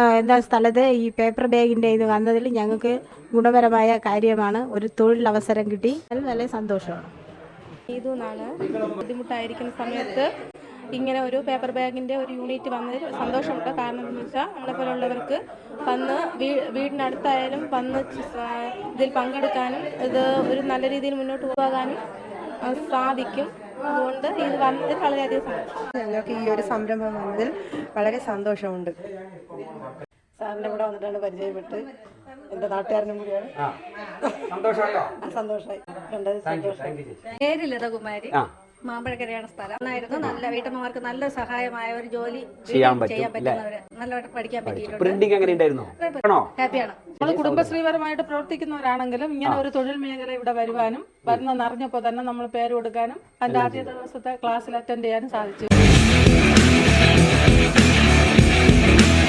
എന്താ സ്ഥലത്ത് ഈ പേപ്പർ ബാഗിൻ്റെ ഇത് വന്നതിൽ ഞങ്ങൾക്ക് ഗുണപരമായ കാര്യമാണ്. ഒരു തൊഴിലവസരം കിട്ടി. അത് നല്ല സന്തോഷമാണ്. ഇതെന്നാണ് ബുദ്ധിമുട്ടായിരിക്കുന്ന സമയത്ത് ഇങ്ങനെ ഒരു പേപ്പർ ബാഗിൻ്റെ ഒരു യൂണിറ്റ് വന്നതിൽ സന്തോഷമുണ്ട്. കാരണം എന്താണെന്ന് വെച്ചാൽ നമ്മളെപ്പോലുള്ളവർക്ക് വന്ന് വീടിനടുത്തായാലും വന്ന് ഇതിൽ പങ്കെടുക്കാനും ഇത് ഒരു നല്ല രീതിയിൽ മുന്നോട്ട് പോകാനും സാധിക്കും. അതുകൊണ്ട് ഇത് വന്നതിൽ വളരെയധികം സന്തോഷം. ഞങ്ങൾക്ക് ഈ ഒരു സംരംഭം വന്നതിൽ വളരെ സന്തോഷമുണ്ട്. സാറിൻ്റെ കൂടെ വന്നിട്ടാണ് പരിചയപ്പെട്ട് എൻ്റെ നാട്ടുകാരനും കൂടിയാണ്. സന്തോഷമായി. പേര് ലതകുമാരി, മാമ്പഴക്കരയാണ് സ്ഥലം. നന്നായിരുന്നു. നല്ല വീട്ടമ്മമാർക്ക് നല്ല സഹായമായ ഒരു ജോലി ചെയ്യാൻ പറ്റുന്നവര് നല്ലവണ്ണം പഠിക്കാൻ പറ്റിയിട്ടുണ്ട്. ഹാപ്പിയാണ്. നമ്മൾ കുടുംബശ്രീപരമായിട്ട് പ്രവർത്തിക്കുന്നവരാണെങ്കിലും ഇങ്ങനെ ഒരു തൊഴിൽ മേഖല ഇവിടെ വരുവാനും വരുന്നറിഞ്ഞപ്പോൾ തന്നെ നമ്മൾ പേര് കൊടുക്കാനും അതിൻ്റെ ആദ്യ ദിവസത്തെ ക്ലാസ്സിൽ അറ്റൻഡ് ചെയ്യാനും സാധിച്ചു.